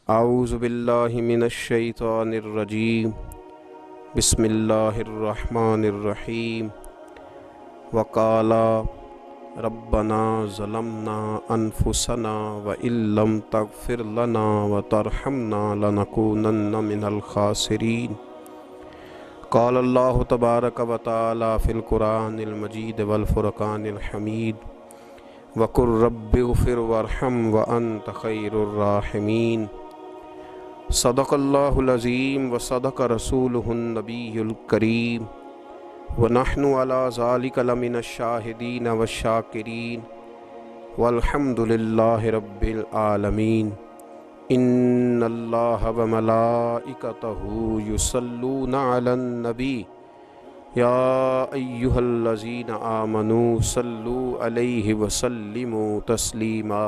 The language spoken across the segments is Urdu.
اعوذ باللہ من الشیطان الرجیم بسم اللہ الرحمن الرحیم وقالا ربنا ظلمنا انفسنا وان لم تغفر لنا وترحمنا لنکونن من الخاسرین قال اللہ تبارک و تعالی فی القرآن المجید والفرقان الحمید وقل رب اغفر وارحم وانت خیر الراحمین صدق اللہ العظیم وصدق رسولہ النبی الکریم ونحن علی ذلک لمن الشاہدین والشاکرین والحمد للہ رب العالمین ان اللہ وملائکتہ یصلون علی النبی یا ایہا الذین آمنوا صلوا علیہ وسلموا تسلیما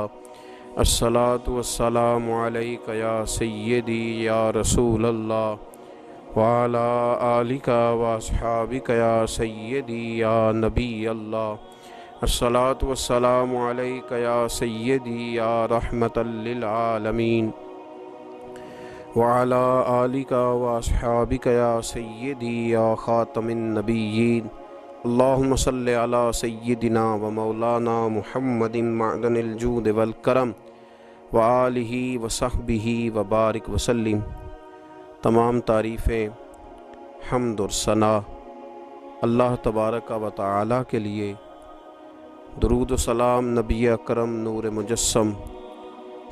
الصلاۃ والسلام علیک یا سیدی یا رسول اللہ وعلی آلک واصحابک یا سیدی یا نبی اللہ الصلاۃ والسلام علیک یا سیدی یا رحمۃ للعالمین وعلی آلک واصحابک یا سیدی یا خاتم النبیین اللہم صلی علی سیدنا و مولانا محمد معدن الجود والکرم وآلہ وصحبہ وبارک وسلم۔ تمام تعریفیں، حمد اور ثنا اللہ تبارک و تعالی کے لیے، درود و سلام نبی اکرم نور مجسم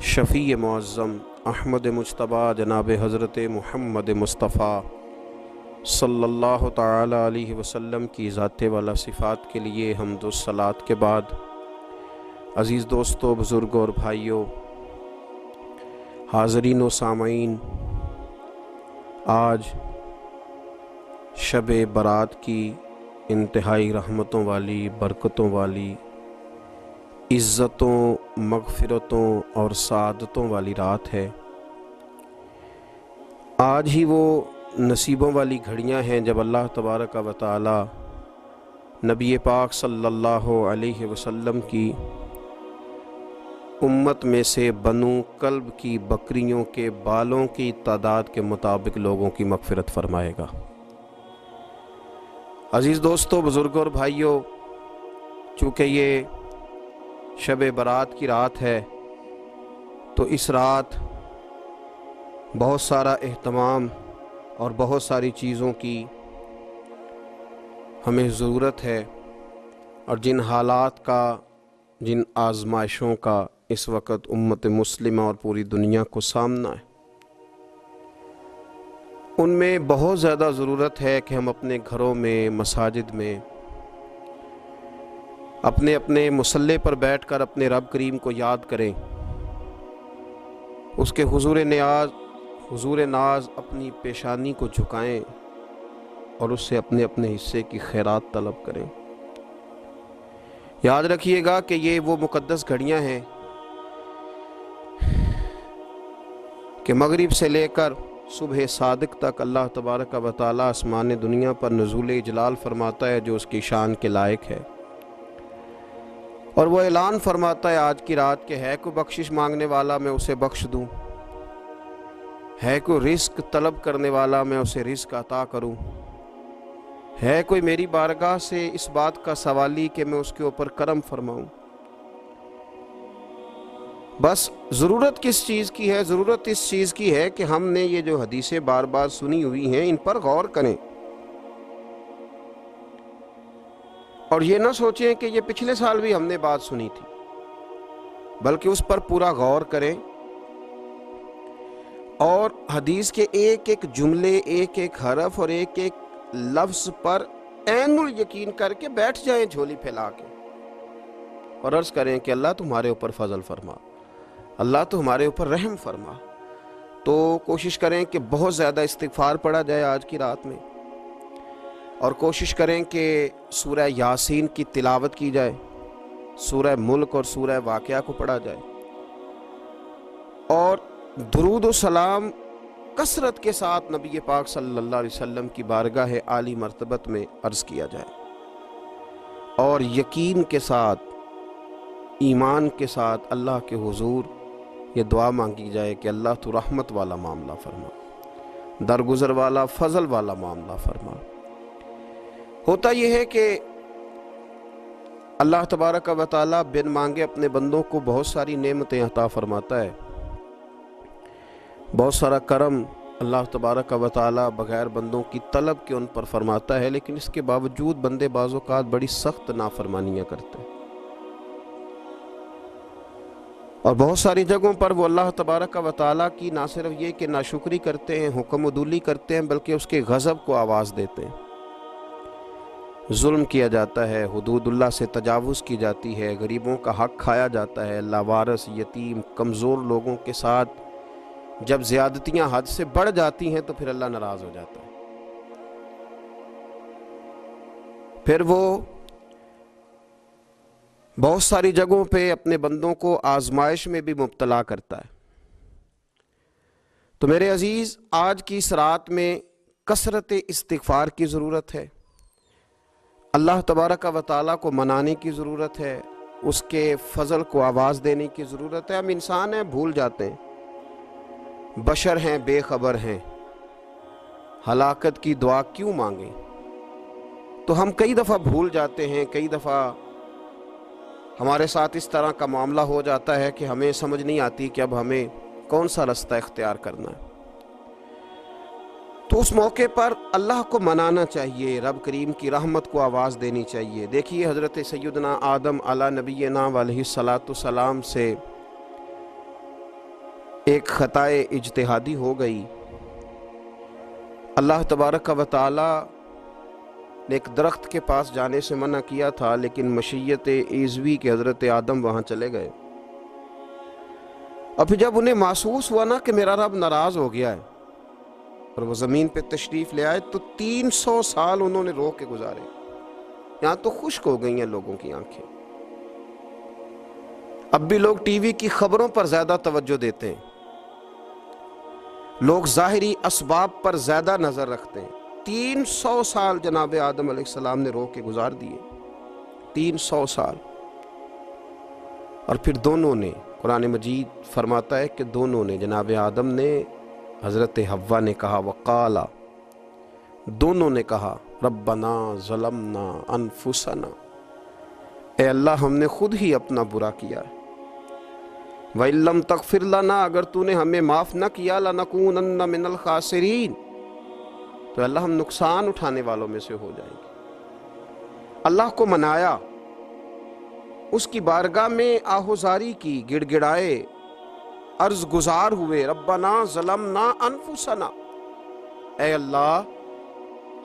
شفیع معظم احمد مجتبیٰ جناب حضرت محمد مصطفیٰ صلی اللہ تعالی علیہ وسلم کی ذات والا صفات کے لیے حمد و صلات کے بعد، عزیز دوستو، بزرگوں اور بھائیوں، حاضرین و سامعین، آج شب برات کی انتہائی رحمتوں والی، برکتوں والی، عزتوں، مغفرتوں اور سعادتوں والی رات ہے۔ آج ہی وہ نصیبوں والی گھڑیاں ہیں جب اللہ تبارک و تعالی نبی پاک صلی اللہ علیہ وسلم کی امت میں سے بنو کلب کی بکریوں کے بالوں کی تعداد کے مطابق لوگوں کی مغفرت فرمائے گا۔ عزیز دوستو، بزرگوں اور بھائیوں، چونکہ یہ شب برات کی رات ہے تو اس رات بہت سارا اہتمام اور بہت ساری چیزوں کی ہمیں ضرورت ہے، اور جن حالات کا، جن آزمائشوں کا اس وقت امت مسلمہ اور پوری دنیا کو سامنا ہے، ان میں بہت زیادہ ضرورت ہے کہ ہم اپنے گھروں میں، مساجد میں، اپنے اپنے مصلی پر بیٹھ کر اپنے رب کریم کو یاد کریں، اس کے حضور ناز اپنی پیشانی کو جھکائیں اور اس سے اپنے اپنے حصے کی خیرات طلب کریں۔ یاد رکھیے گا کہ یہ وہ مقدس گھڑیاں ہیں کہ مغرب سے لے کر صبح صادق تک اللہ تبارک و تعالی آسمان دنیا پر نزول اجلال فرماتا ہے جو اس کی شان کے لائق ہے، اور وہ اعلان فرماتا ہے آج کی رات کہ ہے کوئی بخشش مانگنے والا میں اسے بخش دوں، ہے کوئی رزق طلب کرنے والا میں اسے رزق عطا کروں، ہے کوئی میری بارگاہ سے اس بات کا سوالی کہ میں اس کے اوپر کرم فرماؤں۔ بس ضرورت کس چیز کی ہے؟ ضرورت اس چیز کی ہے کہ ہم نے یہ جو حدیثیں بار بار سنی ہوئی ہیں ان پر غور کریں، اور یہ نہ سوچیں کہ یہ پچھلے سال بھی ہم نے بات سنی تھی، بلکہ اس پر پورا غور کریں اور حدیث کے ایک ایک جملے، ایک ایک حرف اور ایک ایک لفظ پر عین الیقین کر کے بیٹھ جائیں جھولی پھیلا کے، اور عرض کریں کہ اللہ تمہارے اوپر فضل فرما، اللہ تو ہمارے اوپر رحم فرما۔ تو کوشش کریں کہ بہت زیادہ استغفار پڑھا جائے آج کی رات میں، اور کوشش کریں کہ سورہ یاسین کی تلاوت کی جائے، سورہ ملک اور سورہ واقعہ کو پڑھا جائے، اور درود و سلام کثرت کے ساتھ نبی پاک صلی اللہ علیہ وسلم کی بارگاہ عالی مرتبت میں عرض کیا جائے، اور یقین کے ساتھ، ایمان کے ساتھ اللہ کے حضور یہ دعا مانگی جائے کہ اللہ تو رحمت والا معاملہ فرما، درگزر والا فضل والا معاملہ فرما۔ ہوتا یہ ہے کہ اللہ تبارک و تعالیٰ بن مانگے اپنے بندوں کو بہت ساری نعمتیں عطا فرماتا ہے، بہت سارا کرم اللہ تبارک و تعالیٰ بغیر بندوں کی طلب کے ان پر فرماتا ہے، لیکن اس کے باوجود بندے بعض اوقات بڑی سخت نافرمانیاں کرتے ہیں، اور بہت ساری جگہوں پر وہ اللہ تبارک و تعالیٰ کی نہ صرف یہ کہ ناشکری کرتے ہیں، حکم و دولی کرتے ہیں، بلکہ اس کے غضب کو آواز دیتے ہیں۔ ظلم کیا جاتا ہے، حدود اللہ سے تجاوز کی جاتی ہے، غریبوں کا حق کھایا جاتا ہے، لاوارث، یتیم، کمزور لوگوں کے ساتھ جب زیادتیاں حد سے بڑھ جاتی ہیں تو پھر اللہ ناراض ہو جاتا ہے، پھر وہ بہت ساری جگہوں پہ اپنے بندوں کو آزمائش میں بھی مبتلا کرتا ہے۔ تو میرے عزیز، آج کی اس رات میں کثرت استغفار کی ضرورت ہے، اللہ تبارک و تعالیٰ کو منانے کی ضرورت ہے، اس کے فضل کو آواز دینے کی ضرورت ہے۔ ہم انسان ہیں، بھول جاتے ہیں، بشر ہیں، بے خبر ہیں، ہلاکت کی دعا کیوں مانگیں؟ تو ہم کئی دفعہ بھول جاتے ہیں، کئی دفعہ ہمارے ساتھ اس طرح کا معاملہ ہو جاتا ہے کہ ہمیں سمجھ نہیں آتی کہ اب ہمیں کون سا رستہ اختیار کرنا ہے۔ تو اس موقع پر اللہ کو منانا چاہیے، رب کریم کی رحمت کو آواز دینی چاہیے۔ دیکھیے حضرت سیدنا آدم علی نبینا علیہ السلام سے ایک خطائے اجتہادی ہو گئی، اللہ تبارک و تعالی نے ایک درخت کے پاس جانے سے منع کیا تھا، لیکن مشیت ایزوی کے حضرت آدم وہاں چلے گئے، اور پھر جب انہیں محسوس ہوا نا کہ میرا رب ناراض ہو گیا ہے اور وہ زمین پہ تشریف لے آئے، تو 300 سال انہوں نے رو کے گزارے۔ یہاں تو خشک ہو گئی ہیں لوگوں کی آنکھیں۔ اب بھی لوگ ٹی وی کی خبروں پر زیادہ توجہ دیتے ہیں، لوگ ظاہری اسباب پر زیادہ نظر رکھتے ہیں۔ 300 سال جناب آدم علیہ السلام نے رو کے گزار دیے، 300 سال۔ اور پھر دونوں نے، قرآن مجید فرماتا ہے کہ دونوں نے، جناب آدم نے، حضرت حوا نے کہا، وقالا، دونوں نے کہا، ربنا ظلمنا انفسنا، اے اللہ ہم نے خود ہی اپنا برا کیا ہے، وَإِن لَّمْ تَغْفِرْ لَنَا، اگر تو نے ہمیں معاف نہ کیا، لَنَكُونَنَّ مِنَ الْخَاسِرِينَ، تو اللہ ہم نقصان اٹھانے والوں میں سے ہو جائیں گے۔ اللہ کو منایا، اس کی بارگاہ میں آہوزاری کی، گڑ گڑائے، عرض گزار ہوئے، ربنا ظلمنا انفسنا، اے اللہ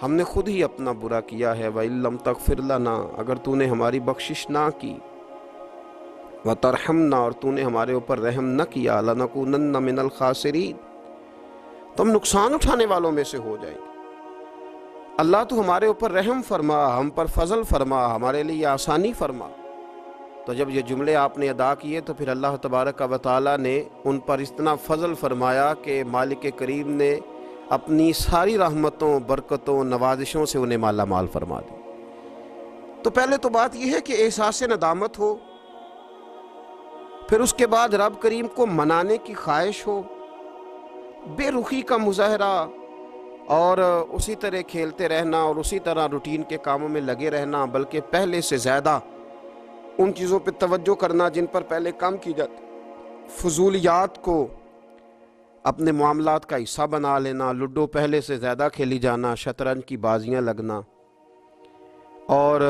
ہم نے خود ہی اپنا برا کیا ہے، وَإِن لَّمْ تَغْفِرْ لَنَا، اگر تو نے ہماری بخشش نہ کی، وَتَرْحَمْنَا، اور تو نے ہمارے اوپر رحم نہ کیا، لَنَكُونَنَّ مِنَ الْخَاسِرِينَ، تو ہم نقصان اٹھانے والوں میں سے ہو جائیں گے۔ اللہ تو ہمارے اوپر رحم فرما، ہم پر فضل فرما، ہمارے لیے آسانی فرما۔ تو جب یہ جملے آپ نے ادا کیے تو پھر اللہ تبارک و تعالیٰ نے ان پر اتنا فضل فرمایا کہ مالک کریم نے اپنی ساری رحمتوں، برکتوں، نوازشوں سے انہیں مالا مال فرما دی۔ تو پہلے تو بات یہ ہے کہ احساس ندامت ہو، پھر اس کے بعد رب کریم کو منانے کی خواہش ہو، بے رخی کا مظاہرہ، اور اسی طرح کھیلتے رہنا اور اسی طرح روٹین کے کاموں میں لگے رہنا، بلکہ پہلے سے زیادہ ان چیزوں پہ توجہ کرنا جن پر پہلے کام کی جاتی، فضولیات کو اپنے معاملات کا حصہ بنا لینا، لوڈو پہلے سے زیادہ کھیلی جانا، شطرنج کی بازیاں لگنا، اور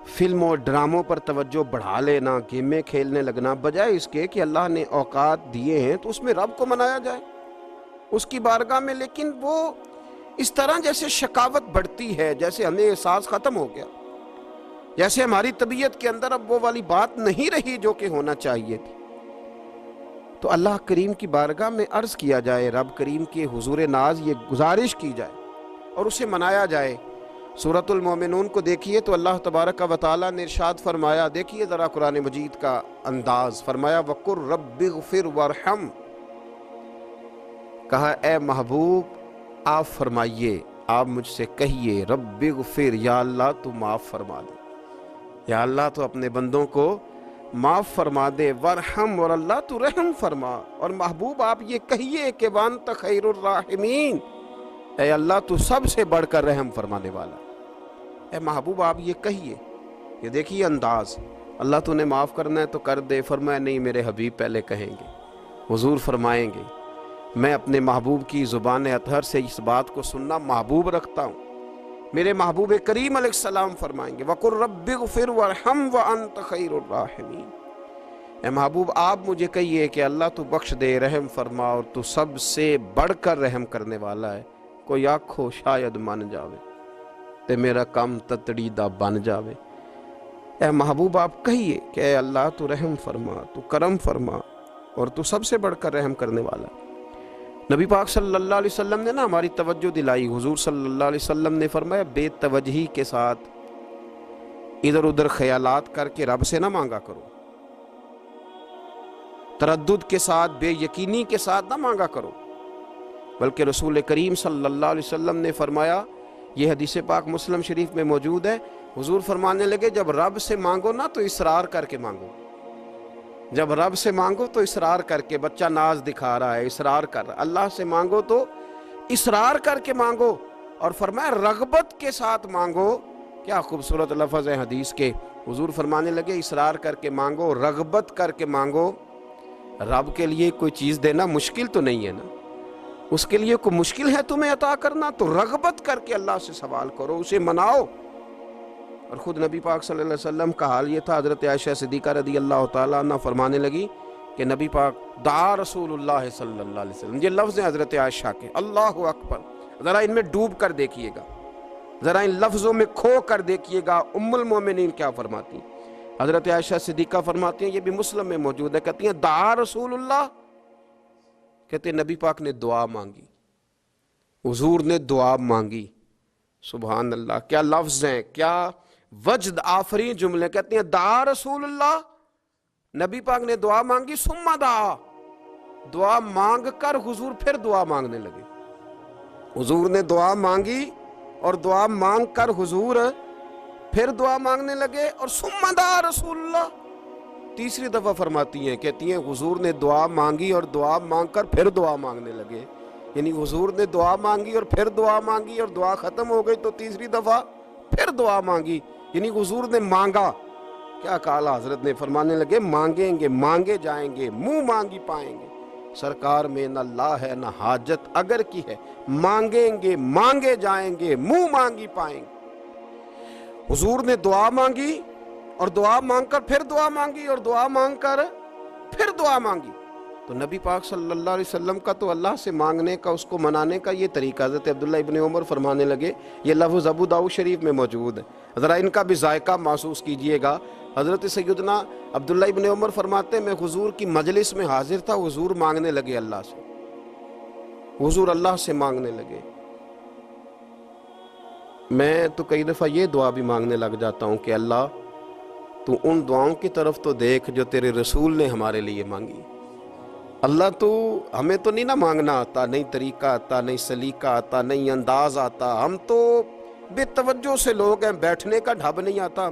فلموں ڈراموں پر توجہ بڑھا لینا، گیمیں کھیلنے لگنا، بجائے اس کے کہ اللہ نے اوقات دیے ہیں تو اس میں رب کو منایا جائے اس کی بارگاہ میں۔ لیکن وہ اس طرح جیسے شکاوت بڑھتی ہے، جیسے ہمیں احساس ختم ہو گیا، جیسے ہماری طبیعت کے اندر اب وہ والی بات نہیں رہی جو کہ ہونا چاہیے تھی۔ تو اللہ کریم کی بارگاہ میں عرض کیا جائے، رب کریم کے حضور ناز یہ گزارش کی جائے اور اسے منایا جائے۔ سورۃ المومنون کو دیکھیے تو اللہ تبارک و تعالیٰ نے ارشاد فرمایا، دیکھیے ذرا قرآن مجید کا انداز، فرمایا وَقُلْ رَبِّ اغْفِرْ وَارْحَمْ، کہا اے محبوب آپ فرمائیے، آپ مجھ سے کہیے، رب اغفر، یا اللہ تو معاف فرما دے، یا اللہ تو اپنے بندوں کو معاف فرما دے، ورحم، اور اللہ تو رحم فرما۔ اور محبوب آپ یہ کہیے کہ وانت خیر الراحمین، اے اللہ تو سب سے بڑھ کر رحم فرمانے والا۔ اے محبوب آپ یہ کہیے۔ یہ دیکھیے انداز، اللہ تو نے معاف کرنا ہے تو کر دے، فرمایا نہیں میرے حبیب پہلے کہیں گے، حضور فرمائیں گے۔ میں اپنے محبوب کی زبان اطہر سے اس بات کو سننا محبوب رکھتا ہوں۔ میرے محبوب کریم علیہ السلام فرمائیں گے وَقُلْ رَبِّ اغْفِرْ وَارْحَمْ وَأَنْتَ خَيْرُ الرَّاحِمِينَ۔ اے محبوب آپ مجھے کہیے کہ اللہ تو بخش دے، رحم فرما، اور تو سب سے بڑھ کر رحم کرنے والا ہے۔ کوئی آنکھو شاید من جاوے تے میرا کام تتڑیدہ بن جاوے۔ اے محبوب آپ کہیے کہ اے اللہ تو رحم فرما، تو کرم فرما، اور تو سب سے بڑھ کر رحم کرنے والا ہے۔ نبی پاک صلی اللہ علیہ وسلم نے ہماری توجہ دلائی۔ حضور صلی اللہ علیہ وسلم نے فرمایا بے توجہی کے ساتھ ادھر ادھر خیالات کر کے رب سے نہ مانگا کرو، تردد کے ساتھ، بے یقینی کے ساتھ نہ مانگا کرو، بلکہ رسول کریم صلی اللہ علیہ وسلم نے فرمایا، یہ حدیث پاک مسلم شریف میں موجود ہے، حضور فرمانے لگے جب رب سے مانگو نا تو اصرار کر کے مانگو۔ جب رب سے مانگو تو اصرار کر کے، بچہ ناز دکھا رہا ہے اصرار کر رہا ہے، اللہ سے مانگو تو اصرار کر کے مانگو، اور فرمایا رغبت کے ساتھ مانگو۔ کیا خوبصورت لفظ ہے حدیث کے۔ حضور فرمانے لگے اصرار کر کے مانگو، رغبت کر کے مانگو۔ رب کے لیے کوئی چیز دینا مشکل تو نہیں ہے نا، اس کے لیے کوئی مشکل ہے تمہیں عطا کرنا؟ تو رغبت کر کے اللہ سے سوال کرو، اسے مناؤ۔ اور خود نبی پاک صلی اللہ علیہ وسلم کا حال یہ تھا، حضرت عائشہ صدیقہ رضی اللہ تعالیٰ عنہ فرمانے لگی کہ نبی پاک دعا رسول اللہ صلی اللہ علیہ وسلم، یہ لفظ ہیں حضرت عائشہ کے، اللہ اکبر، ذرا ان میں ڈوب کر دیکھیے گا، ذرا ان لفظوں میں کھو کر دیکھیے گا ام المومنین کیا فرماتی ہیں۔ حضرت عائشہ صدیقہ فرماتی ہیں، یہ بھی مسلم میں موجود ہے، کہتی ہیں دعا رسول اللہ، کہتے ہیں نبی پاک نے دعا مانگی، حضور نے دعا مانگی۔ سبحان اللہ، کیا لفظ ہیں، کیا وجد آفرین جملے۔ کہتے ہیں دعا رسول اللہ، نبی پاک نے دعا مانگی، ثم دعا، دعا مانگ کر حضور پھر دعا مانگنے لگے۔ حضور نے دعا مانگی اور دعا مانگ کر حضور پھر دعا مانگنے لگے، اور ثم دعا رسول اللہ تیسری دفعہ فرماتی ہیں، کہتی ہیں حضور نے دعا مانگی اور دعا مانگ کر پھر دعا مانگنے لگے، یعنی حضور نے دعا مانگی اور پھر دعا مانگی، اور دعا ختم ہو گئی تو تیسری دفعہ پھر دعا مانگی، یعنی حضور نے مانگا۔ کیا کہا حضرت نے، فرمانے لگے مانگیں گے مانگے جائیں گے، منہ مانگی پائیں گے، سرکار میں نہ لا ہے نہ حاجت اگر کی ہے، مانگیں گے مانگے جائیں گے، منہ مانگی پائیں گے۔ حضور نے دعا مانگی اور دعا مانگ کر پھر دعا مانگی، اور دعا مانگ کر پھر دعا مانگی۔ تو نبی پاک صلی اللہ علیہ وسلم کا تو اللہ سے مانگنے کا، اس کو منانے کا یہ طریقہ۔ حضرت عبداللہ ابن عمر فرمانے لگے، یہ لفظ ابو داؤد شریف میں موجود ہے، ذرا ان کا بھی ذائقہ محسوس کیجئے گا۔ حضرت سیدنا عبداللہ ابن عمر فرماتے ہیں میں حضور کی مجلس میں حاضر تھا، حضور مانگنے لگے اللہ سے، حضور اللہ سے مانگنے لگے۔ میں تو کئی دفعہ یہ دعا بھی مانگنے لگ جاتا ہوں کہ اللہ تو ان دعاؤں کی طرف تو دیکھ جو تیرے رسول نے ہمارے لیے مانگی۔ اللہ تو ہمیں تو نہیں نہ مانگنا آتا، نہیں طریقہ آتا، نہیں سلیقہ آتا، نہیں انداز آتا، ہم تو بے توجہ سے لوگ ہیں، بیٹھنے کا ڈھب نہیں آتا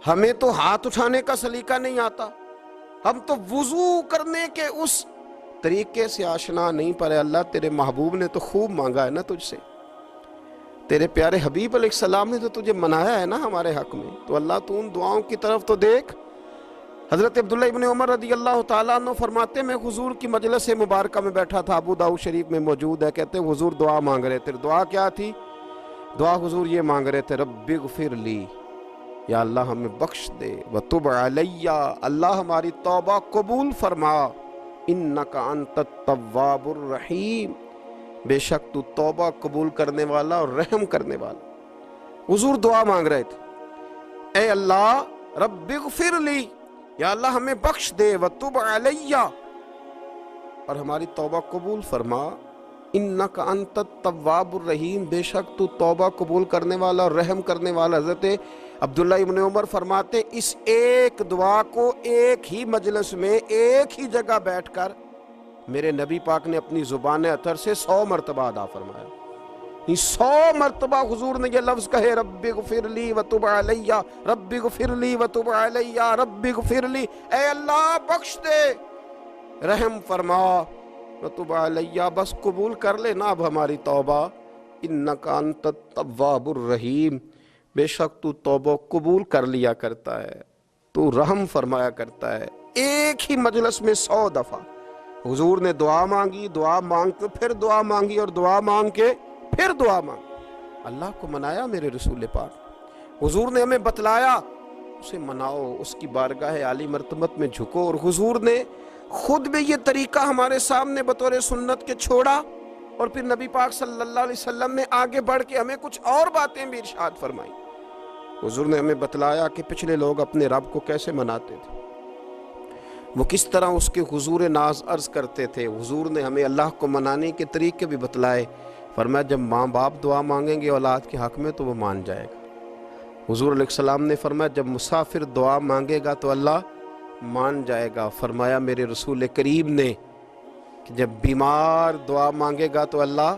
ہمیں تو ہاتھ اٹھانے کا سلیقہ نہیں آتا، ہم تو وضو کرنے کے اس طریقے سے آشنا نہیں، پر اللہ تیرے محبوب نے تو خوب مانگا ہے نا تجھ سے، تیرے پیارے حبیب علیہ السلام نے تو تجھے منایا ہے نا ہمارے حق میں، تو اللہ تو ان دعاؤں کی طرف تو دیکھ۔ حضرت عبداللہ ابن عمر رضی اللہ تعالیٰ عنہ فرماتے میں حضور کی مجلس مبارکہ میں بیٹھا تھا، ابو داؤد شریف میں موجود ہے، کہتے ہیں حضور دعا مانگ رہے تھے۔ دعا کیا تھی؟ دعا حضور یہ مانگ رہے تھے، رب اغفر لی، یا اللہ ہمیں بخش دے، وتب علی، اللہ ہماری توبہ قبول فرما، انک انت التواب الرحیم، بے شک تو توبہ قبول کرنے والا اور رحم کرنے والا۔ حضور دعا مانگ رہے تھے، اے اللہ رب اغفر لی، یا اللہ ہمیں بخش دے، وتب علی، اور ہماری توبہ قبول فرما، انک انت التواب الرحیم، بے شک تو توبہ قبول کرنے والا اور رحم کرنے والا۔ حضرت عبداللہ ابن عمر فرماتے اس ایک دعا کو ایک ہی مجلس میں ایک ہی جگہ بیٹھ کر میرے نبی پاک نے اپنی زبان اطہر سے 100 مرتبہ ادا فرمایا۔ 100 مرتبہ حضور نے یہ لفظ کہے رب اغفر لی وتب علیہ، رب اغفر لی وتب علیہ، رب اغفر لی، اے اللہ بخش دے، رحم فرما، وتب علیہ، بس قبول کر لے نا اب ہماری توبہ، انک انت التواب الرحیم، بے شک تو توبہ قبول کر لیا کرتا ہے، تو رحم فرمایا کرتا ہے۔ ایک ہی مجلس میں 100 دفعہ حضور نے دعا مانگی، دعا مانگ کے پھر دعا مانگی، اور دعا مانگ کے پھر دعا مانگی۔ اللہ کو منایا میرے رسول پاک، حضور نے ہمیں بتلایا، اسے مناؤ، اس کی بارگاہ عالی مرتبت میں جھکو، اور حضور نے خود بھی یہ طریقہ ہمارے سامنے بطور سنت کے چھوڑا، اور پھر نبی پاک صلی اللہ علیہ وسلم نے آگے بڑھ کے ہمیں کچھ اور باتیں بھی ارشاد فرمائیں۔ حضور نے ہمیں بتلایا کہ پچھلے لوگ اپنے رب کو کیسے مناتے تھے، وہ کس طرح اس کے حضور ناز عرض کرتے تھے۔ حضور نے ہمیں اللہ کو منانے کے طریقے بھی بتلائے، فرمایا جب ماں باپ دعا مانگیں گے اولاد کے حق میں تو وہ مان جائے گا۔ حضور علیہ السلام نے فرمایا جب مسافر دعا مانگے گا تو اللہ مان جائے گا۔ فرمایا میرے رسول کریم نے کہ جب بیمار دعا مانگے گا تو اللہ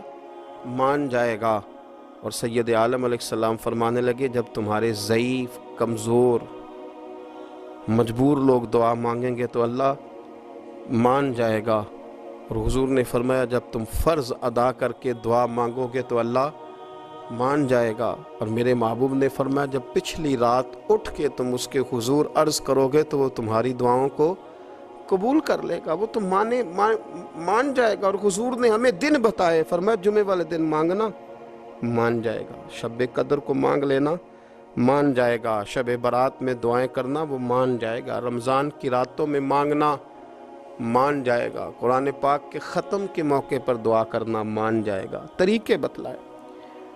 مان جائے گا۔ اور سید عالم علیہ السلام فرمانے لگے جب تمہارے ضعیف، کمزور، مجبور لوگ دعا مانگیں گے تو اللہ مان جائے گا۔ اور حضور نے فرمایا جب تم فرض ادا کر کے دعا مانگو گے تو اللہ مان جائے گا۔ اور میرے محبوب نے فرمایا جب پچھلی رات اٹھ کے تم اس کے حضور عرض کرو گے تو وہ تمہاری دعاؤں کو قبول کر لے گا، وہ تم مان جائے گا۔ اور حضور نے ہمیں دن بتائے، فرمایا جمعے والے دن مانگنا مان جائے گا، شب قدر کو مانگ لینا مان جائے گا، شب برات میں دعائیں کرنا وہ مان جائے گا، رمضان کی راتوں میں مانگنا مان جائے گا، قرآن پاک کے ختم کے موقع پر دعا کرنا مان جائے گا، طریقے بتلائے۔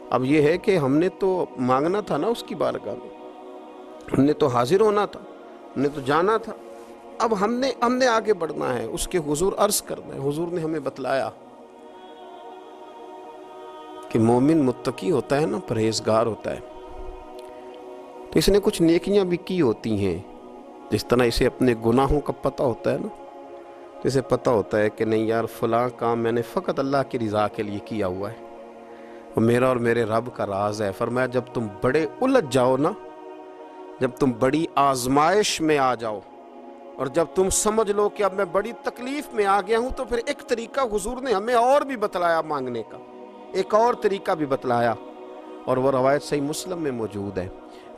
اب یہ ہے کہ ہم نے تو مانگنا تھا نا اس کی بارگاہ میں، ہم نے تو حاضر ہونا تھا، ہم نے تو جانا تھا، اب ہم نے آگے بڑھنا ہے، اس کے حضور عرض کرنا ہے۔ حضور نے ہمیں بتلایا کہ مومن متقی ہوتا ہے نا، پرہیزگار ہوتا ہے، تو اس نے کچھ نیکیاں بھی کی ہوتی ہیں، جس طرح اسے اپنے گناہوں کا پتہ ہوتا ہے نا، تو اسے پتہ ہوتا ہے کہ نہیں یار فلاں کام میں نے فقط اللہ کی رضا کے لیے کیا ہوا ہے، وہ میرا اور میرے رب کا راز ہے۔ فرمایا جب تم بڑے الجھ جاؤ نا، جب تم بڑی آزمائش میں آ جاؤ، اور جب تم سمجھ لو کہ اب میں بڑی تکلیف میں آ گیا ہوں، تو پھر ایک طریقہ حضور نے ہمیں اور بھی بتلایا مانگنے کا، ایک اور طریقہ بھی بتلایا، اور وہ روایت صحیح مسلم میں موجود ہے۔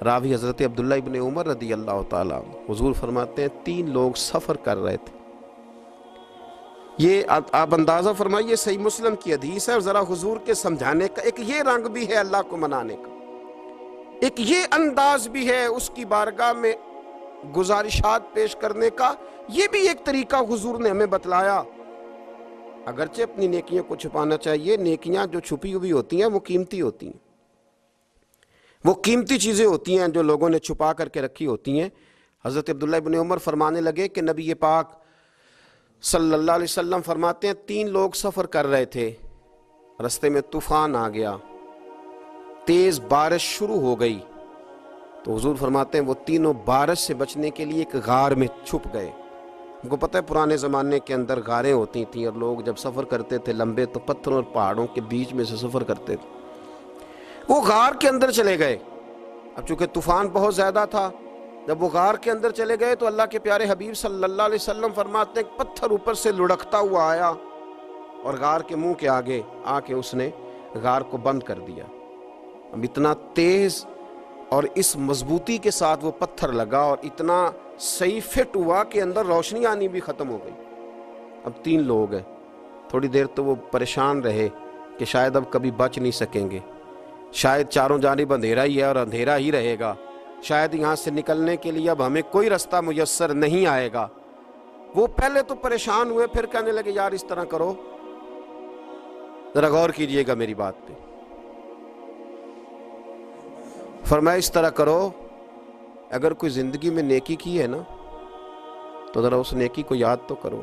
راوی حضرت عبداللہ ابن عمر رضی اللہ تعالیٰ عنہ، حضور فرماتے ہیں 3 لوگ سفر کر رہے تھے، یہ آپ اندازہ فرمائیے صحیح مسلم کی حدیث ہے، اور ذرا حضور کے سمجھانے کا ایک یہ رنگ بھی ہے اللہ کو منانے کا، ایک یہ انداز بھی ہے اس کی بارگاہ میں گزارشات پیش کرنے کا، یہ بھی ایک طریقہ حضور نے ہمیں بتلایا۔ اگرچہ اپنی نیکیوں کو چھپانا چاہیے، نیکیاں جو چھپی ہوئی ہوتی ہیں وہ قیمتی ہوتی ہیں، وہ قیمتی چیزیں ہوتی ہیں جو لوگوں نے چھپا کر کے رکھی ہوتی ہیں۔ حضرت عبداللہ ابن عمر فرمانے لگے کہ نبی پاک صلی اللہ علیہ وسلم فرماتے ہیں 3 لوگ سفر کر رہے تھے، رستے میں طوفان آ گیا، تیز بارش شروع ہو گئی، تو حضور فرماتے ہیں وہ تینوں بارش سے بچنے کے لیے ایک غار میں چھپ گئے۔ ان کو پتہ ہے پرانے زمانے کے اندر غاریں ہوتی تھیں، اور لوگ جب سفر کرتے تھے لمبے تو پتھروں اور پہاڑوں کے بیچ میں سے سفر کرتے تھے، وہ غار کے اندر چلے گئے۔ اب چونکہ طوفان بہت زیادہ تھا، جب وہ غار کے اندر چلے گئے تو اللہ کے پیارے حبیب صلی اللہ علیہ وسلم فرماتے ہیں پتھر اوپر سے لڑکتا ہوا آیا اور غار کے منہ کے آگے آ کے اس نے غار کو بند کر دیا۔ اب اتنا تیز اور اس مضبوطی کے ساتھ وہ پتھر لگا اور اتنا صحیح فٹ ہوا کہ اندر روشنی آنی بھی ختم ہو گئی۔ اب 3 لوگ ہیں، تھوڑی دیر تو وہ پریشان رہے کہ شاید اب کبھی بچ نہیں سکیں گے، شاید چاروں جانب اندھیرا ہی ہے اور اندھیرا ہی رہے گا، شاید یہاں سے نکلنے کے لیے اب ہمیں کوئی رستہ میسر نہیں آئے گا۔ وہ پہلے تو پریشان ہوئے، پھر کہنے لگے یار اس طرح کرو، ذرا غور کیجئے گا میری بات پہ۔ فرمایا اس طرح کرو، اگر کوئی زندگی میں نیکی کی ہے نا تو ذرا اس نیکی کو یاد تو کرو،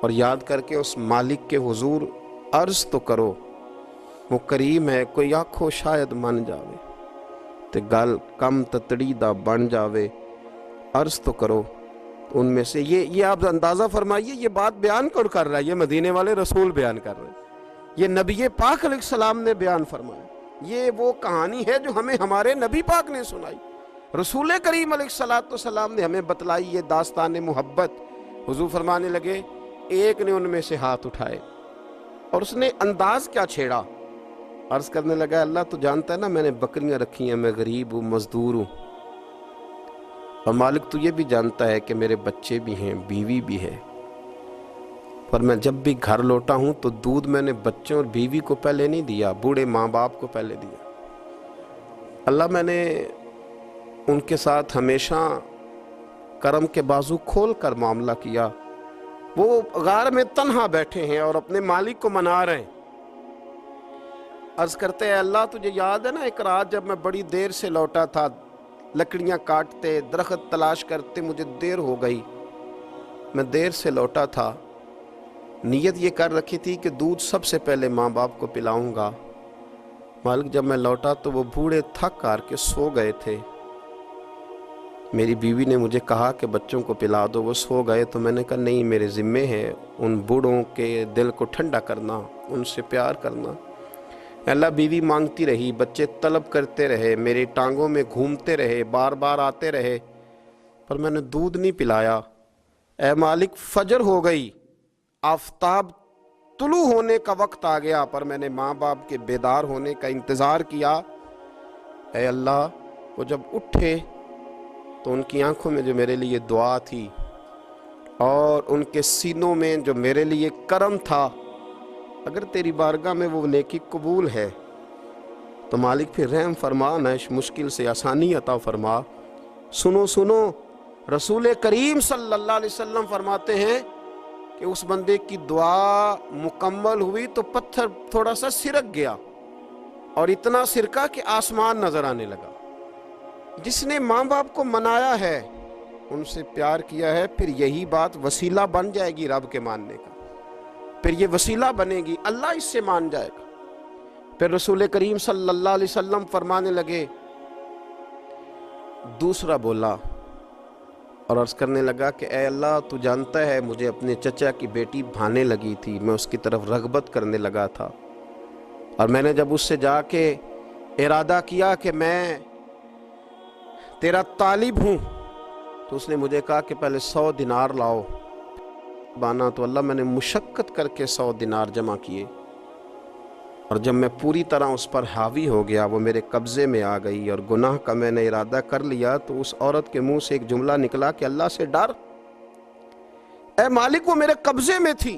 اور یاد کر کے اس مالک کے حضور عرض تو کرو، وہ کریم ہے، کوئی آنکھو شاید من جاوے تے گل کم تتڑی دا بن جاوے، عرض تو کرو۔ ان میں سے یہ آپ اندازہ فرمائیے، یہ بات بیان کر رہا ہے، یہ مدینے والے رسول بیان کر رہے ہیں، یہ نبی پاک علیہ السلام نے بیان فرمایا، یہ وہ کہانی ہے جو ہمیں ہمارے نبی پاک نے سنائی، رسول کریم علیہ السلام نے ہمیں بتلائی یہ داستان محبت۔ حضور فرمانے لگے ایک نے ان میں سے ہاتھ اٹھائے اور اس نے انداز کیا چھیڑا، عرض کرنے لگا اللہ تو جانتا ہے نا میں نے بکریاں رکھی ہیں، میں غریب ہوں، مزدور ہوں، اور مالک تو یہ بھی جانتا ہے کہ میرے بچے بھی ہیں، بیوی بھی ہے، پر میں جب بھی گھر لوٹا ہوں تو دودھ میں نے بچوں اور بیوی کو پہلے نہیں دیا، بوڑھے ماں باپ کو پہلے دیا۔ اللہ میں نے ان کے ساتھ ہمیشہ کرم کے بازو کھول کر معاملہ کیا، وہ غار میں تنہا بیٹھے ہیں اور اپنے مالک کو منا رہے ہیں۔ عرض کرتے ہیں اللہ تجھے یاد ہے نا ایک رات جب میں بڑی دیر سے لوٹا تھا، لکڑیاں کاٹتے، درخت تلاش کرتے، مجھے دیر ہو گئی، میں دیر سے لوٹا تھا، نیت یہ کر رکھی تھی کہ دودھ سب سے پہلے ماں باپ کو پلاؤں گا، مالک جب میں لوٹا تو وہ بوڑھے تھک کر کے سو گئے تھے، میری بیوی نے مجھے کہا کہ بچوں کو پلا دو، وہ سو گئے، تو میں نے کہا نہیں میرے ذمے ہے ان بوڑھوں کے دل کو ٹھنڈا کرنا، ان سے پیار کرنا۔ اللہ بیوی مانگتی رہی، بچے طلب کرتے رہے، میری ٹانگوں میں گھومتے رہے، بار بار آتے رہے، پر میں نے دودھ نہیں پلایا۔ اے مالک فجر ہو گئی، آفتاب طلوع ہونے کا وقت آ گیا، پر میں نے ماں باپ کے بیدار ہونے کا انتظار کیا۔ اے اللہ وہ جب اٹھے تو ان کی آنکھوں میں جو میرے لیے دعا تھی اور ان کے سینوں میں جو میرے لیے کرم تھا، اگر تیری بارگاہ میں وہ نیکی قبول ہے تو مالک پھر رحم فرما، نہ اس مشکل سے آسانی عطا فرما۔ سنو سنو، رسول کریم صلی اللہ علیہ وسلم فرماتے ہیں کہ اس بندے کی دعا مکمل ہوئی تو پتھر تھوڑا سا سرک گیا اور اتنا سرکا کہ آسمان نظر آنے لگا۔ جس نے ماں باپ کو منایا ہے، ان سے پیار کیا ہے، پھر یہی بات وسیلہ بن جائے گی رب کے ماننے کا، پھر یہ وسیلہ بنے گی، اللہ اس سے مان جائے گا۔ پھر رسول کریم صلی اللہ علیہ وسلم فرمانے لگے، دوسرا بولا اور عرض کرنے لگا کہ اے اللہ تو جانتا ہے مجھے اپنے چچا کی بیٹی بھانے لگی تھی، میں اس کی طرف رغبت کرنے لگا تھا، اور میں نے جب اس سے جا کے ارادہ کیا کہ میں تیرا طالب ہوں، تو اس نے مجھے کہا کہ پہلے 100 دینار لاؤ بانا، تو اللہ میں نے مشقت کر کے 100 دینار جمع کیے، اور جب میں پوری طرح اس پر حاوی ہو گیا، وہ میرے قبضے میں آ گئی اور گناہ کا میں نے ارادہ کر لیا، تو اس عورت کے منہ سے ایک جملہ نکلا کہ اللہ سے ڈر، اے مالک وہ میرے قبضے میں تھی،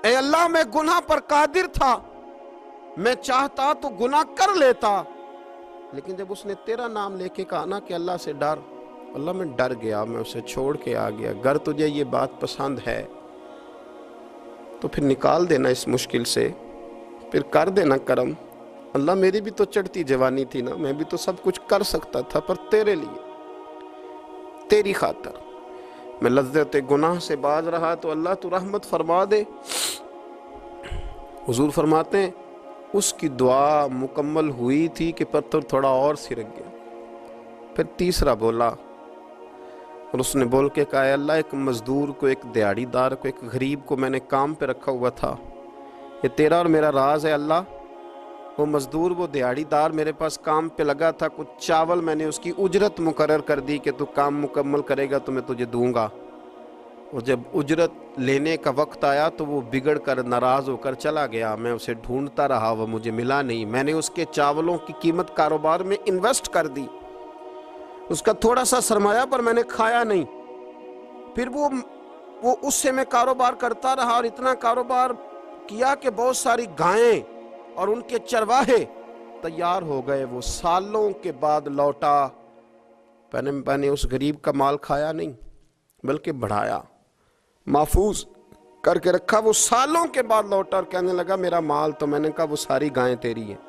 اے اللہ میں گناہ پر قادر تھا، میں چاہتا تو گناہ کر لیتا، لیکن جب اس نے تیرا نام لے کے کہا نا کہ اللہ سے ڈر، اللہ میں ڈر گیا، میں اسے چھوڑ کے آ گیا۔ اگر تجھے یہ بات پسند ہے تو پھر نکال دینا اس مشکل سے، پھر کر دینا کرم۔ اللہ میری بھی تو چڑھتی جوانی تھی نا، میں بھی تو سب کچھ کر سکتا تھا، پر تیرے لیے، تیری خاطر میں لذت گناہ سے باز رہا، تو اللہ تو رحمت فرما دے۔ حضور فرماتے ہیں اس کی دعا مکمل ہوئی تھی کہ پتھر تھوڑا اور سرک گیا۔ پھر تیسرا بولا اور اس نے بول کے کہا اے اللہ ایک مزدور کو، ایک دیہڑی دار کو، ایک غریب کو میں نے کام پہ رکھا ہوا تھا، یہ تیرا اور میرا راز ہے اللہ۔ وہ مزدور، وہ دیہڑی دار میرے پاس کام پہ لگا تھا، کچھ چاول میں نے اس کی اجرت مقرر کر دی کہ تو کام مکمل کرے گا تو میں تجھے دوں گا، اور جب اجرت لینے کا وقت آیا تو وہ بگڑ کر ناراض ہو کر چلا گیا، میں اسے ڈھونڈتا رہا، وہ مجھے ملا نہیں، میں نے اس کے چاولوں کی قیمت کاروبار میں انویسٹ کر دی، اس کا تھوڑا سا سرمایہ پر میں نے کھایا نہیں، پھر وہ اس سے میں کاروبار کرتا رہا اور اتنا کاروبار کیا کہ بہت ساری گائیں اور ان کے چرواہے تیار ہو گئے، وہ سالوں کے بعد لوٹا، میں نے اس غریب کا مال کھایا نہیں بلکہ بڑھایا، محفوظ کر کے رکھا، وہ سالوں کے بعد لوٹا اور کہنے لگا میرا مال، تو میں نے کہا وہ ساری گائیں تیری ہیں،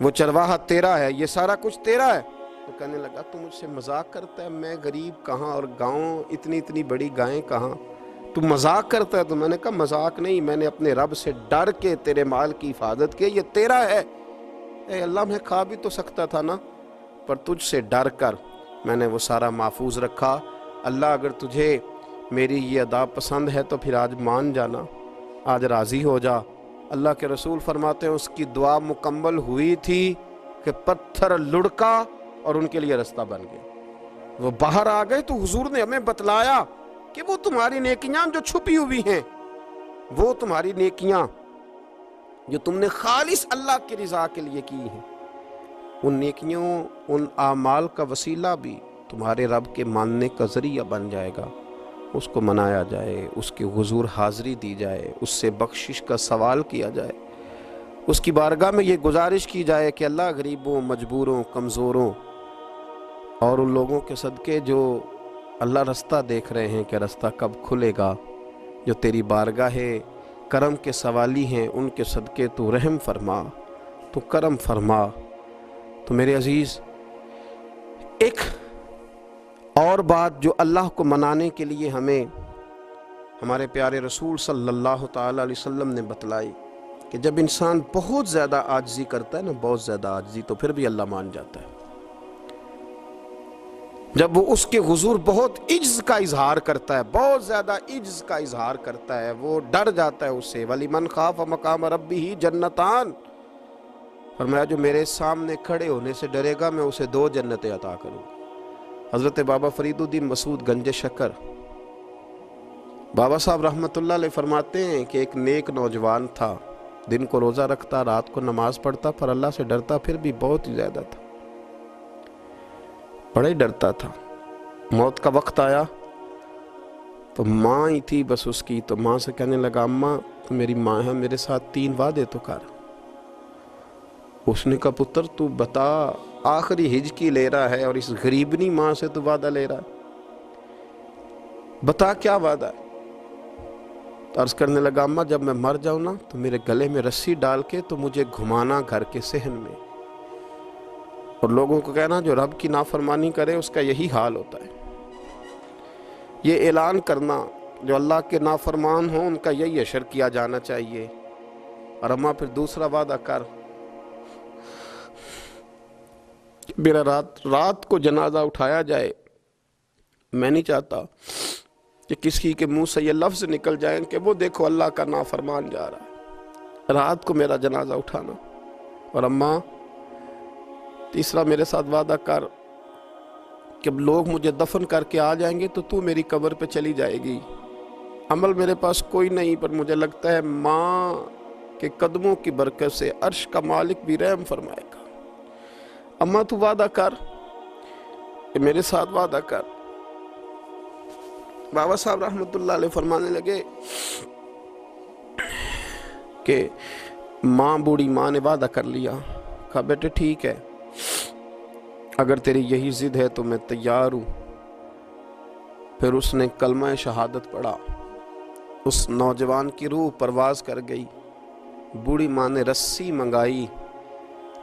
وہ چرواہا تیرا ہے، یہ سارا کچھ تیرا ہے، تو کہنے لگا تو مجھ سے مذاق کرتا ہے، میں غریب کہاں اور گاؤں اتنی بڑی گائیں کہاں، تو مذاق کرتا ہے؟ تو میں نے کہا مذاق نہیں، میں نے اپنے رب سے ڈر کے تیرے مال کی حفاظت کی، یہ تیرا ہے۔ اے اللہ میں کھا بھی تو سکتا تھا نا، پر تجھ سے ڈر کر میں نے وہ سارا محفوظ رکھا۔ اللہ اگر تجھے میری یہ ادا پسند ہے تو پھر آج مان جانا، آج راضی ہو جا۔ اللہ کے رسول فرماتے ہیں اس کی دعا مکمل ہوئی تھی کہ پتھر لڑکا اور ان کے لیے رستہ بن گیا۔ وہ باہر آ گئے تو حضور نے ہمیں بتلایا کہ وہ تمہاری نیکیاں جو چھپی ہوئی ہیں، وہ تمہاری نیکیاں جو تم نے خالص اللہ کی رضا کے لیے کی ہیں، ان نیکیوں، ان اعمال کا وسیلہ بھی تمہارے رب کے ماننے کا ذریعہ بن جائے گا۔ اس کو منایا جائے، اس کے حضور حاضری دی جائے، اس سے بخشش کا سوال کیا جائے، اس کی بارگاہ میں یہ گزارش کی جائے کہ اللہ غریبوں، مجبوروں، کمزوروں اور ان لوگوں کے صدقے جو اللہ رستہ دیکھ رہے ہیں کہ رستہ کب کھلے گا، جو تیری بارگاہ کرم کے سوالی ہیں، ان کے صدقے تو رحم فرما، تو کرم فرما۔ تو میرے عزیز، ایک اور بات جو اللہ کو منانے کے لیے ہمیں ہمارے پیارے رسول صلی اللہ تعالیٰ علیہ وسلم نے بتلائی کہ جب انسان بہت زیادہ عاجزی کرتا ہے نا، بہت زیادہ عاجزی، تو پھر بھی اللہ مان جاتا ہے۔ جب وہ اس کے حضور بہت عجز کا اظہار کرتا ہے، بہت زیادہ عجز کا اظہار کرتا ہے، وہ ڈر جاتا ہے اس سے۔ وَلِمَنْ خَافَ مَقَامَ رَبِّهِ جَنَّتَانِ، فرمایا جو میرے سامنے کھڑے ہونے سے ڈرے گا میں اسے 2 جنتیں عطا کروں۔ حضرت بابا فرید الدین مسعود گنج شکر بابا صاحب رحمۃ اللہ علیہ فرماتے ہیں کہ ایک نیک نوجوان تھا، دن کو روزہ رکھتا، رات کو نماز پڑھتا، پر اللہ سے ڈرتا پھر بھی بہت ہی زیادہ تھا، بڑا ہی ڈرتا تھا۔ موت کا وقت آیا تو ماں ہی تھی بس اس کی، تو ماں سے کہنے لگا اماں تو میری ماں ہے، میرے ساتھ 3 وعدے تو کر۔ اس نے کہا پتر تو بتا، آخری ہجکی لے رہا ہے اور اس غریبنی ماں سے تو وعدہ لے رہا ہے، بتا کیا وعدہ ہے؟ تو عرض کرنے لگا اماں جب میں مر جاؤں نا تو میرے گلے میں رسی ڈال کے تو مجھے گھمانا گھر کے صحن میں، اور لوگوں کو کہنا جو رب کی نافرمانی کرے اس کا یہی حال ہوتا ہے۔ یہ اعلان کرنا جو اللہ کے نافرمان ہوں ان کا یہی اشر کیا جانا چاہیے۔ اور اماں پھر دوسرا وعدہ کر، میرا رات کو جنازہ اٹھایا جائے، میں نہیں چاہتا کہ کسی کے منہ سے یہ لفظ نکل جائیں کہ وہ دیکھو اللہ کا نافرمان جا رہا ہے، رات کو میرا جنازہ اٹھانا۔ اور اماں تیسرا میرے ساتھ وعدہ کر کہ لوگ مجھے دفن کر کے آ جائیں گے تو میری قبر پہ چلی جائے گی، عمل میرے پاس کوئی نہیں، پر مجھے لگتا ہے ماں کے قدموں کی برکت سے عرش کا مالک بھی رحم فرمائے گا۔ اماں تو وعدہ کر کہ میرے ساتھ وعدہ کر۔ بابا صاحب رحمۃ اللہ علیہ فرمانے لگے کہ ماں، بوڑھی ماں نے وعدہ کر لیا۔ کہا بیٹے ٹھیک ہے، اگر تیری یہی ضد ہے تو میں تیار ہوں۔ پھر اس نے کلمہ شہادت پڑھا، اس نوجوان کی روح پرواز کر گئی۔ بوڑھی ماں نے رسی منگائی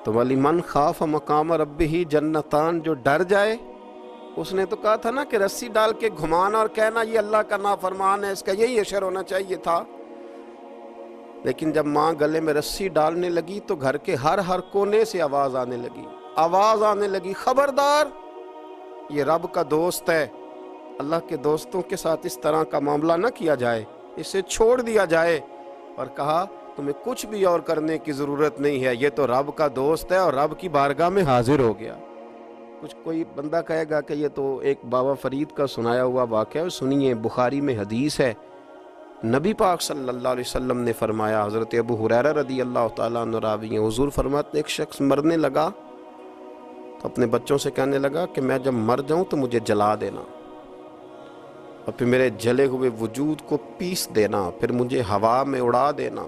تو وَلِمَنْ خَافَ مَقَامَ رَبِّهِ جَنَّتَانِ، جو ڈر جائے، اس نے تو کہا تھا نا کہ رسی ڈال کے گھمانا اور کہنا یہ اللہ کا نافرمان ہے، اس کا یہی اشر ہونا چاہیے تھا۔ لیکن جب ماں گلے میں رسی ڈالنے لگی تو گھر کے ہر کونے سے آواز آنے لگی، خبردار یہ رب کا دوست ہے، اللہ کے دوستوں کے ساتھ اس طرح کا معاملہ نہ کیا جائے، اسے چھوڑ دیا جائے۔ اور کہا تمہیں کچھ بھی اور کرنے کی ضرورت نہیں ہے، یہ تو رب کا دوست ہے اور رب کی بارگاہ میں حاضر ہو گیا۔ کچھ کوئی بندہ کہے گا کہ یہ تو ایک بابا فرید کا سنایا ہوا واقعہ ہے، سنیے، بخاری میں حدیث ہے، نبی پاک صلی اللہ علیہ وسلم نے فرمایا، حضرت ابو ہریرہ رضی اللہ تعالیٰ عنہ راوی ہیں، حضور فرماتے ایک شخص مرنے لگا تو اپنے بچوں سے کہنے لگا کہ میں جب مر جاؤں تو مجھے جلا دینا، اور پھر میرے جلے ہوئے وجود کو پیس دینا، پھر مجھے ہوا میں اڑا دینا۔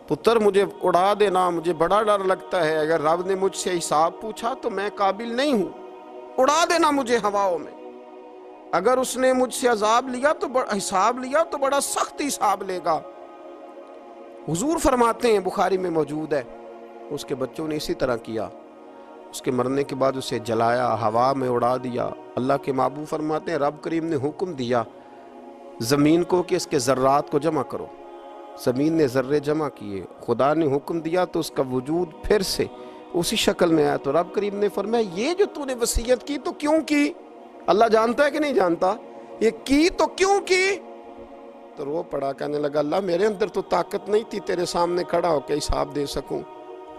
پتر مجھے اڑا دینا، مجھے بڑا ڈر لگتا ہے، اگر رب نے مجھ سے حساب پوچھا تو میں قابل نہیں ہوں، اڑا دینا مجھے ہواؤں میں۔ اگر اس نے مجھ سے عذاب لیا تو حساب لیا تو بڑا سخت حساب لے گا۔ حضور فرماتے ہیں، بخاری میں موجود ہے، اس کے بچوں نے اسی طرح کیا، اس کے مرنے کے بعد اسے جلایا، ہوا میں اڑا دیا۔ اللہ کے محبوب فرماتے ہیں رب کریم نے حکم دیا زمین کو کہ اس کے ذرات کو جمع کرو، زمین نے ذرے جمع کیے، خدا نے حکم دیا تو اس کا وجود پھر سے اسی شکل میں آیا۔ تو رب کریم نے فرمایا یہ جو تو نے وصیت کی تو کیوں کی؟ اللہ جانتا ہے کہ نہیں جانتا؟ یہ کی تو کیوں کی؟ تو تو رو پڑا، کہنے لگا اللہ میرے اندر تو طاقت نہیں تھی تیرے سامنے کھڑا ہو کے حساب دے سکوں،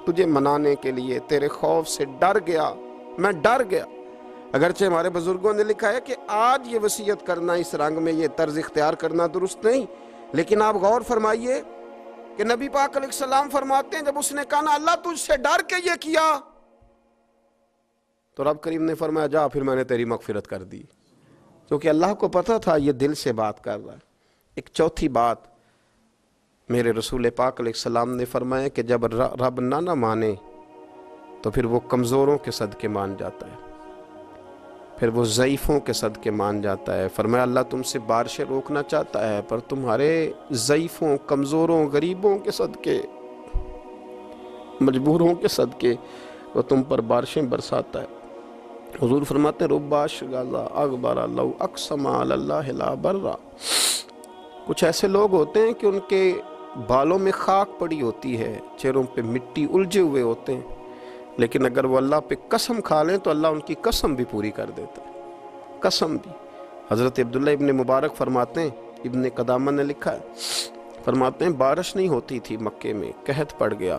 تجھے منانے کے لیے تیرے خوف سے ڈر گیا، میں ڈر گیا۔ اگرچہ ہمارے بزرگوں نے لکھا ہے کہ آج یہ وصیت کرنا اس رنگ میں، یہ طرز اختیار کرنا درست نہیں، لیکن آپ غور فرمائیے کہ نبی پاک علیہ السلام فرماتے ہیں جب اس نے کہا نا اللہ تجھ سے ڈر کے یہ کیا، تو رب کریم نے فرمایا جا پھر میں نے تیری مغفرت کر دی، کیونکہ اللہ کو پتا تھا یہ دل سے بات کر رہا ہے۔ ایک چوتھی بات میرے رسول پاک علیہ السلام نے فرمایا کہ جب رب نہ مانے تو پھر وہ کمزوروں کے صدقے مان جاتا ہے، پھر وہ ضعیفوں کے صدقے مان جاتا ہے۔ فرمایا اللہ تم سے بارشیں روکنا چاہتا ہے پر تمہارے ضعیفوں، کمزوروں، غریبوں کے صدقے، مجبوروں کے صدقے وہ تم پر بارشیں برساتا ہے۔ حضور فرماتے ہیں ربا شغالہ اغبر لو اقسم علی اللہ لا برا، کچھ ایسے لوگ ہوتے ہیں کہ ان کے بالوں میں خاک پڑی ہوتی ہے، چہروں پہ مٹی الجھے ہوئے ہوتے ہیں، لیکن اگر وہ اللہ پہ قسم کھا لیں تو اللہ ان کی قسم بھی پوری کر دیتا ہے، قسم بھی۔ حضرت عبداللہ ابن مبارک فرماتے ہیں، ابن قدامہ نے لکھا ہے، فرماتے ہیں بارش نہیں ہوتی تھی مکے میں، قحط پڑ گیا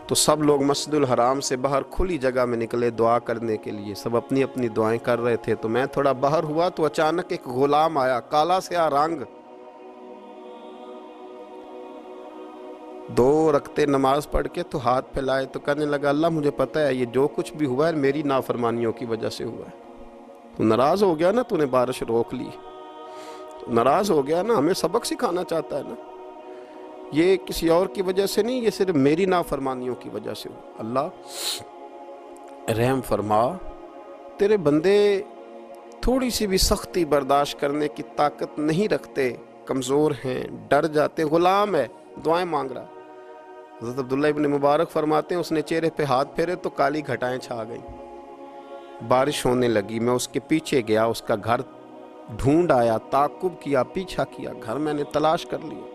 تو سب لوگ مسجد الحرام سے باہر کھلی جگہ میں نکلے دعا کرنے کے لیے، سب اپنی اپنی دعائیں کر رہے تھے، تو میں تھوڑا باہر ہوا تو اچانک ایک غلام آیا، کالا سیاہ رنگ، 2 رکعتیں نماز پڑھ کے تو ہاتھ پھیلائے تو کہنے لگا اللہ مجھے پتہ ہے یہ جو کچھ بھی ہوا ہے میری نافرمانیوں کی وجہ سے ہوا ہے، تو ناراض ہو گیا نا، تو نے بارش روک لی، ناراض ہو گیا نا، ہمیں سبق سکھانا چاہتا ہے نا، یہ کسی اور کی وجہ سے نہیں، یہ صرف میری نافرمانیوں کی وجہ سے ہوا۔ اللہ رحم فرما، تیرے بندے تھوڑی سی بھی سختی برداشت کرنے کی طاقت نہیں رکھتے، کمزور ہیں، ڈر جاتے، غلام ہے، دعائیں مانگ رہا۔ حضرت عبداللہ ابن مبارک فرماتے ہیں اس نے چہرے پہ ہاتھ پھیرے تو کالی گھٹائیں چھا گئیں، بارش ہونے لگی، میں اس کے پیچھے گیا، اس کا گھر ڈھونڈ آیا، تعقب کیا، پیچھا کیا، گھر میں نے تلاش کر لیا،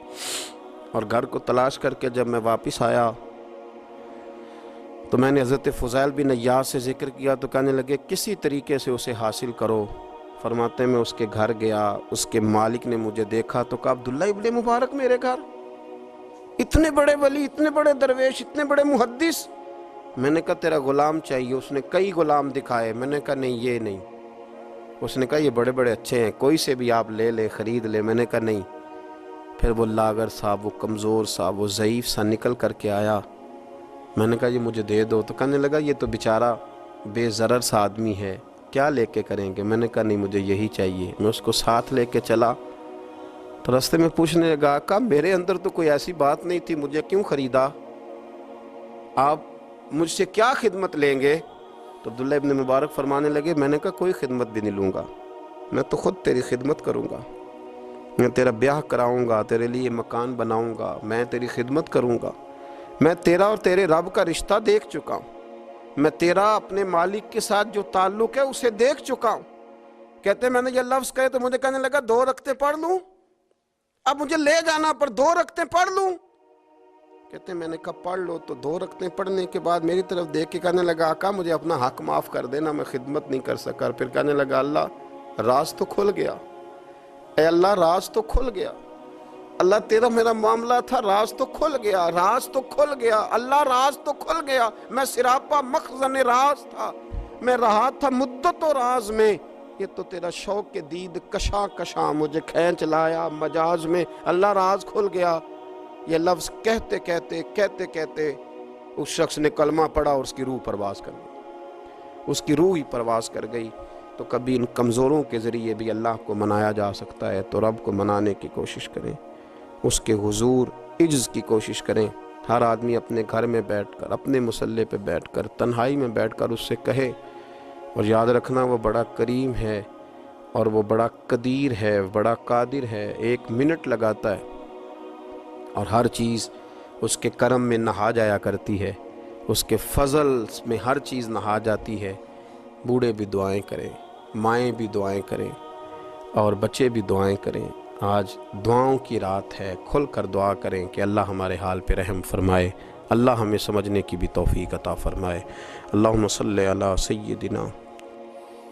اور گھر کو تلاش کر کے جب میں واپس آیا تو میں نے حضرت فضیل بن عیاض سے ذکر کیا تو کہنے لگے کسی طریقے سے اسے حاصل کرو۔ فرماتے میں اس کے گھر گیا، اس کے مالک نے مجھے دیکھا تو کہا عبداللہ ابن مبارک میرے گھر، اتنے بڑے ولی، اتنے بڑے درویش، اتنے بڑے محدث۔ میں نے کہا تیرا غلام چاہیے، اس نے کئی غلام دکھائے، میں نے کہا نہیں یہ نہیں، اس نے کہا یہ بڑے بڑے اچھے ہیں، کوئی سے بھی آپ لے لے، خرید لے، میں نے کہا نہیں۔ پھر وہ لاغر صاحب، وہ کمزور صاحب، وہ ضعیف سا نکل کر کے آیا، میں نے کہا یہ مجھے دے دو، تو کہنے لگا یہ تو بیچارہ بے ضرر سا آدمی ہے، کیا لے کے کریں گے؟ میں نے کہا نہیں مجھے یہی چاہیے۔ میں اس کو ساتھ لے کے چلا تو راستے میں پوچھنے لگا کہ میرے اندر تو کوئی ایسی بات نہیں تھی، مجھے کیوں خریدا؟ آپ مجھ سے کیا خدمت لیں گے؟ تو عبداللہ ابن مبارک فرمانے لگے میں نے کہا کوئی خدمت بھی نہیں لوں گا، میں تو خود تیری خدمت کروں گا، میں تیرا بیاہ کراؤں گا، تیرے لیے مکان بناؤں گا، میں تیری خدمت کروں گا، میں تیرا اور تیرے رب کا رشتہ دیکھ چکا ہوں، میں تیرا اپنے مالک کے ساتھ جو تعلق ہے اسے دیکھ چکا ہوں۔ کہتے میں نے یہ لفظ کہے تو مجھے کہنے لگا 2 رکعتیں پڑھ لوں، اب مجھے لے جانا پر 2 رکعتیں پڑھ لوں؟ کہتے میں نے کہا پڑھ لو، تو 2 رکعتیں پڑھنے کے بعد میری طرف دیکھ کے کہنے لگا آقا مجھے اپنا حق معاف کر دینا، میں خدمت نہیں کر سکا۔ پھر کہنے لگا اللہ راز تو کھل گیا، اے اللہ راز تو کھل گیا، اللہ تیرا میرا معاملہ تھا، راز تو کھل گیا، راز تو کھل گیا، اللہ راز تو کھل گیا، میں سراپا مخزن راز تھا، میں رہا تھا مدت و راز میں، یہ تو تیرا شوق کے دید کشاں کشاں مجھے کھینچ لایا مجاز میں، اللہ راز کھل گیا۔ یہ لفظ کہتے کہتے اس شخص نے کلمہ پڑھا اور اس کی روح پرواز کر گئی، اس کی روح ہی پرواز کر گئی۔ تو کبھی ان کمزوروں کے ذریعے بھی اللہ کو منایا جا سکتا ہے، تو رب کو منانے کی کوشش کریں، اس کے حضور عجز کی کوشش کریں۔ ہر آدمی اپنے گھر میں بیٹھ کر، اپنے مصلے پہ بیٹھ کر، تنہائی میں بیٹھ کر اس سے کہے، اور یاد رکھنا وہ بڑا کریم ہے اور وہ بڑا قدیر ہے، بڑا قادر ہے، 1 منٹ لگاتا ہے اور ہر چیز اس کے کرم میں نہا جایا کرتی ہے، اس کے فضل میں ہر چیز نہا جاتی ہے۔ بوڑھے بھی دعائیں کریں، مائیں بھی دعائیں کریں، اور بچے بھی دعائیں کریں۔ آج دعاؤں کی رات ہے، کھل کر دعا کریں کہ اللہ ہمارے حال پہ رحم فرمائے، اللہ ہمیں سمجھنے کی بھی توفیق عطا فرمائے۔ اللہم صلی علی سیدنا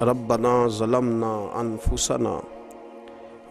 ربنا ظلمنا انفسنا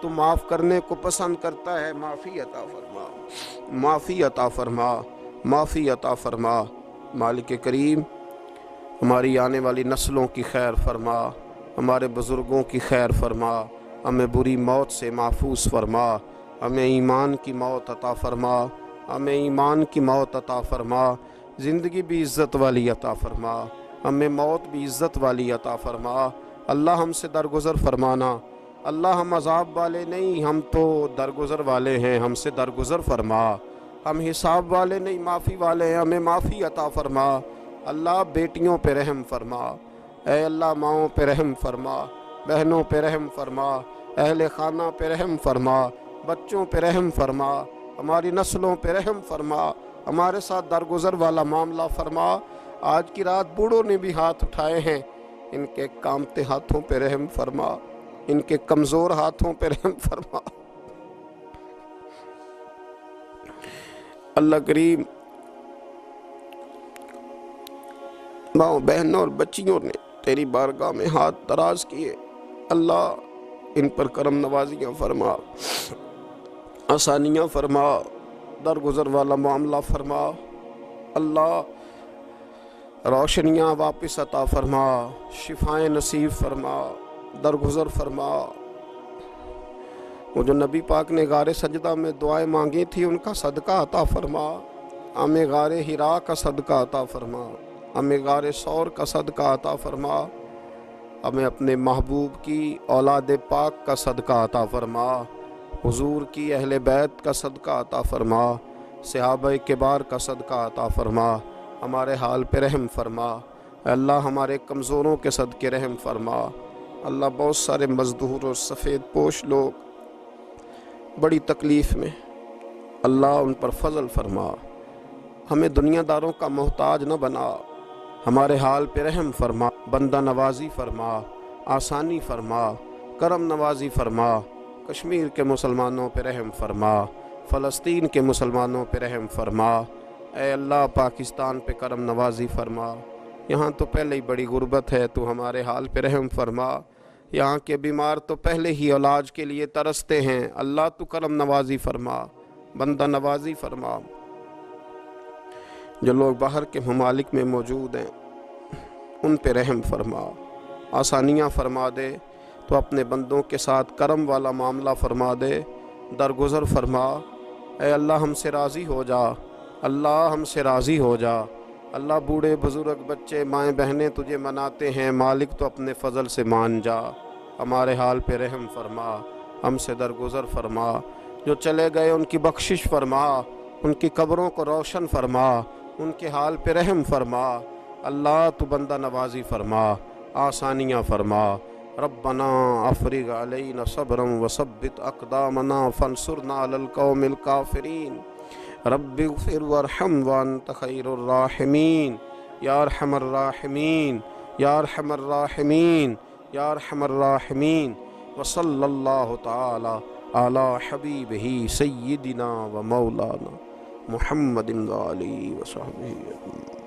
تو معاف کرنے کو پسند کرتا ہے، معافی عطا فرما، معافی عطا فرما، معافی عطا فرما۔ مالک کریم ہماری آنے والی نسلوں کی خیر فرما، ہمارے بزرگوں کی خیر فرما، ہمیں بری موت سے محفوظ فرما، ہمیں ایمان کی موت عطا فرما، ہمیں ایمان کی موت عطا فرما، زندگی بھی عزت والی عطا فرما، ہمیں موت بھی عزت والی عطا فرما۔ اللہ ہم سے درگزر فرمانا، اللہ ہم عذاب والے نہیں، ہم تو درگزر والے ہیں، ہم سے درگزر فرما۔ ہم حساب والے نہیں، معافی والے ہیں، ہمیں معافی عطا فرما۔ اللہ بیٹیوں پہ رحم فرما، اے اللہ ماؤں پہ رحم فرما، بہنوں پہ رحم فرما، اہل خانہ پہ رحم فرما، بچوں پہ رحم فرما، ہماری نسلوں پہ رحم فرما، ہمارے ساتھ درگزر والا معاملہ فرما۔ آج کی رات بوڑھوں نے بھی ہاتھ اٹھائے ہیں، ان کے کامتے ہاتھوں پہ رحم فرما، ان کے کمزور ہاتھوں پہ رحم فرما۔ اللہ کریم ماؤں بہنوں اور بچیوں نے تیری بارگاہ میں ہاتھ دراز کیے، اللہ ان پر کرم نوازیاں فرما، آسانیاں فرما، درگزر والا معاملہ فرما، اللہ روشنیاں واپس عطا فرما، شفائیں نصیب فرما، درگزر فرما۔ وہ جو نبی پاک نے غار سجدہ میں دعائیں مانگی تھی ان کا صدقہ عطا فرما، ہمیں غار حرا کا صدقہ عطا فرما، ہمیں غار ثور کا صدقہ عطا فرما، ہمیں اپنے محبوب کی اولاد پاک کا صدقہ عطا فرما، حضور کی اہل بیت کا صدقہ عطا فرما، صحابہ کبار کا صدقہ عطا فرما، ہمارے حال پہ رحم فرما، اے اللہ ہمارے کمزوروں کے صدقے رحم فرما۔ اللہ بہت سارے مزدور اور سفید پوش لوگ بڑی تکلیف میں، اللہ ان پر فضل فرما، ہمیں دنیا داروں کا محتاج نہ بنا، ہمارے حال پہ رحم فرما، بندہ نوازی فرما، آسانی فرما، کرم نوازی فرما، کشمیر کے مسلمانوں پہ رحم فرما، فلسطین کے مسلمانوں پہ رحم فرما، اے اللہ پاکستان پہ کرم نوازی فرما، یہاں تو پہلے ہی بڑی غربت ہے، تو ہمارے حال پہ رحم فرما، یہاں کے بیمار تو پہلے ہی علاج کے لیے ترستے ہیں، اللہ تو کرم نوازی فرما، بندہ نوازی فرما۔ جو لوگ باہر کے ممالک میں موجود ہیں ان پہ رحم فرما، آسانیاں فرما دے، تو اپنے بندوں کے ساتھ کرم والا معاملہ فرما دے، درگزر فرما۔ اے اللہ ہم سے راضی ہو جا، اللہ ہم سے راضی ہو جا، اللہ بوڑھے بزرگ بچے مائیں بہنیں تجھے مناتے ہیں، مالک تو اپنے فضل سے مان جا، ہمارے حال پہ رحم فرما، ہم سے درگزر فرما، جو چلے گئے ان کی بخشش فرما، ان کی قبروں کو روشن فرما، ان کے حال پہ رحم فرما، اللہ تو بندہ نوازی فرما، آسانیاں فرما۔ ربنا افرغ علینا صبرا وثبت اقدامنا فانصرنا علی القوم الکافرین، رب اغفر وارحم وانت خیر الراحمین، یا ارحم الراحمین، یا ارحم الراحمین، یا ارحم الراحمین۔ وصلی اللہ تعالی علی حبیبہ سیدنا و مولانا محمد و آلہ و صحبہ۔